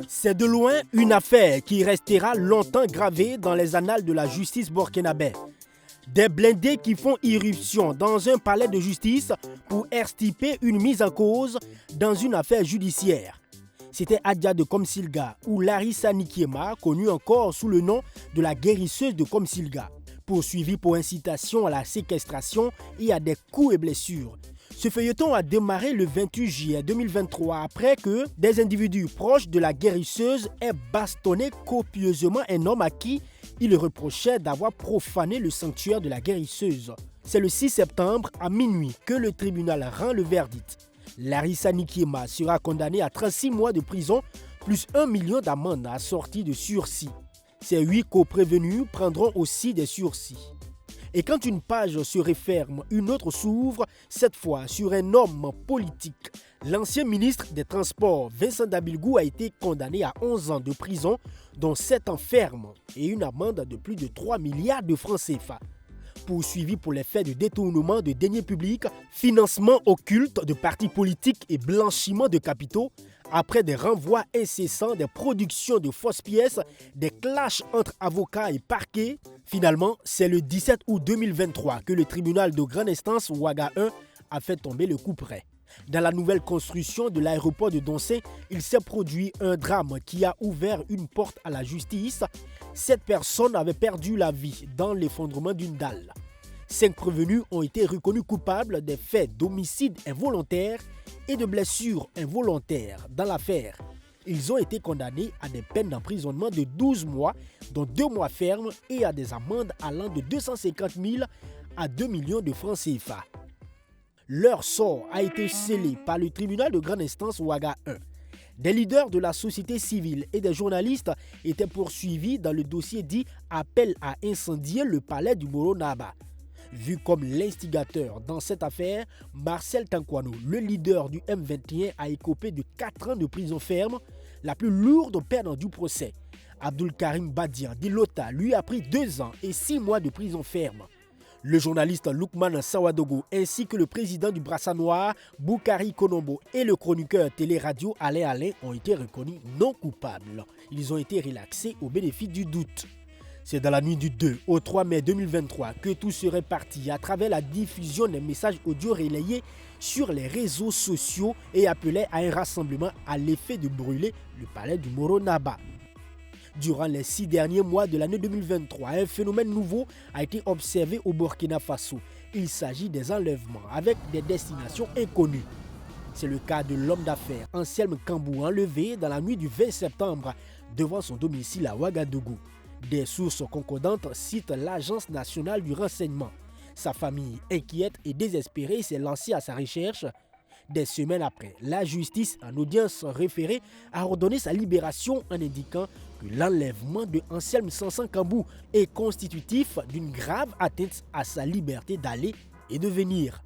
C'est de loin une affaire qui restera longtemps gravée dans les annales de la justice burkinabé. Des blindés qui font irruption dans un palais de justice pour extirper une mise en cause dans une affaire judiciaire. C'était Adja de Komsilga ou Larissa Nikiema, connue encore sous le nom de la guérisseuse de Komsilga, poursuivie pour incitation à la séquestration et à des coups et blessures. Ce feuilleton a démarré le 28 juillet 2023 après que des individus proches de la guérisseuse aient bastonné copieusement un homme à qui il reprochait d'avoir profané le sanctuaire de la guérisseuse. C'est le 6 septembre à minuit que le tribunal rend le verdict. Larissa Nikiema sera condamnée à 36 mois de prison plus 1 million d'amende assortie de sursis. Ces 8 coprévenus prendront aussi des sursis. Et quand une page se referme, une autre s'ouvre, cette fois sur un homme politique. L'ancien ministre des Transports, Vincent Dabilgou, a été condamné à 11 ans de prison, dont 7 ans ferme et une amende de plus de 3 milliards de francs CFA. Poursuivi pour les faits de détournement de deniers publics, financement occulte de partis politiques et blanchiment de capitaux, après des renvois incessants, des productions de fausses pièces, des clashs entre avocats et parquets. Finalement, c'est le 17 août 2023 que le tribunal de grande instance Ouaga 1 a fait tomber le couperet. Dans la nouvelle construction de l'aéroport de Doncé, il s'est produit un drame qui a ouvert une porte à la justice. 7 personnes avaient perdu la vie dans l'effondrement d'une dalle. 5 prévenus ont été reconnus coupables des faits d'homicide involontaire et de blessures involontaires dans l'affaire. Ils ont été condamnés à des peines d'emprisonnement de 12 mois, dont 2 mois fermes, et à des amendes allant de 250 000 à 2 millions de francs CFA. Leur sort a été scellé par le tribunal de grande instance Ouaga 1. Des leaders de la société civile et des journalistes étaient poursuivis dans le dossier dit « Appel à incendier le palais du Moronaba ». Vu comme l'instigateur dans cette affaire, Marcel Tankwano, le leader du M21, a écopé de 4 ans de prison ferme, la plus lourde peine du procès. Abdul Karim Badian d'Ilota lui a pris 2 ans et 6 mois de prison ferme. Le journaliste Lukman Sawadogo ainsi que le président du Brassard Noir, Boukari Konombo, et le chroniqueur télé-radio Alain Alain ont été reconnus non coupables. Ils ont été relaxés au bénéfice du doute. C'est dans la nuit du 2 au 3 mai 2023 que tout serait parti à travers la diffusion des messages audio relayés sur les réseaux sociaux et appelait à un rassemblement à l'effet de brûler le palais du Moronaba. Durant les 6 derniers mois de l'année 2023, un phénomène nouveau a été observé au Burkina Faso. Il s'agit des enlèvements avec des destinations inconnues. C'est le cas de l'homme d'affaires Anselme Kambou enlevé dans la nuit du 20 septembre devant son domicile à Ouagadougou. Des sources concordantes citent l'Agence nationale du renseignement. Sa famille, inquiète et désespérée, s'est lancée à sa recherche. Des semaines après, la justice, en audience référée, a ordonné sa libération en indiquant que l'enlèvement de Anselme Sansan Kambou est constitutif d'une grave atteinte à sa liberté d'aller et de venir.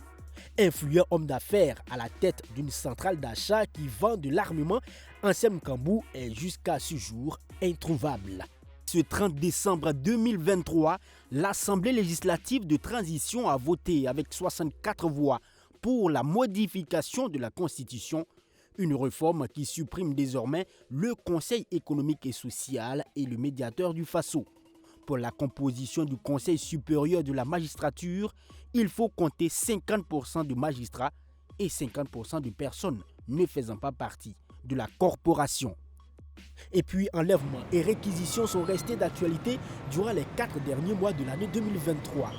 Influent homme d'affaires à la tête d'une centrale d'achat qui vend de l'armement, Anselme Kambou est jusqu'à ce jour introuvable. Ce 30 décembre 2023, l'Assemblée législative de transition a voté avec 64 voix pour la modification de la Constitution, une réforme qui supprime désormais le Conseil économique et social et le médiateur du Faso. Pour la composition du Conseil supérieur de la magistrature, il faut compter 50% de magistrats et 50% de personnes ne faisant pas partie de la corporation. Et puis, enlèvement et réquisition sont restés d'actualité durant les 4 derniers mois de l'année 2023.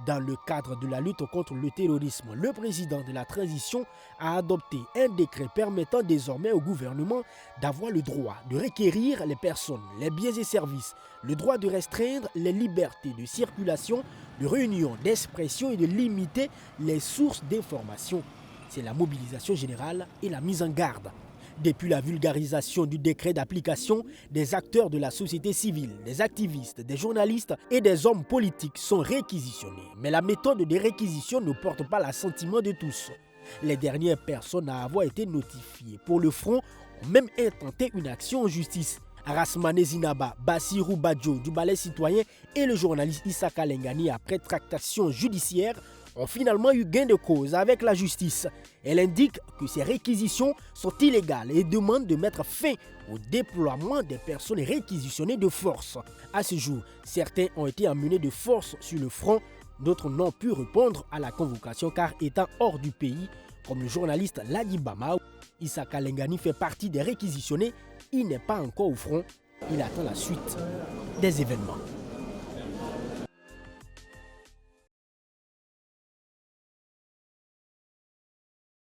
Dans le cadre de la lutte contre le terrorisme, le président de la transition a adopté un décret permettant désormais au gouvernement d'avoir le droit de requérir les personnes, les biens et services, le droit de restreindre les libertés de circulation, de réunion, d'expression et de limiter les sources d'information. C'est la mobilisation générale et la mise en garde. Depuis la vulgarisation du décret d'application, des acteurs de la société civile, des activistes, des journalistes et des hommes politiques sont réquisitionnés. Mais la méthode de réquisition ne porte pas l'assentiment de tous. Les dernières personnes à avoir été notifiées pour le front ont même intenté une action en justice. Rasmane Zinaba, Bassirou Badjo du Balai Citoyen et le journaliste Issaka Lengani, après tractation judiciaire, ont finalement eu gain de cause avec la justice. Elle indique que ces réquisitions sont illégales et demande de mettre fin au déploiement des personnes réquisitionnées de force. À ce jour, certains ont été emmenés de force sur le front, d'autres n'ont pu répondre à la convocation car étant hors du pays, comme le journaliste Ladi Bama. Issaka Lengani fait partie des réquisitionnés, il n'est pas encore au front, il attend la suite des événements.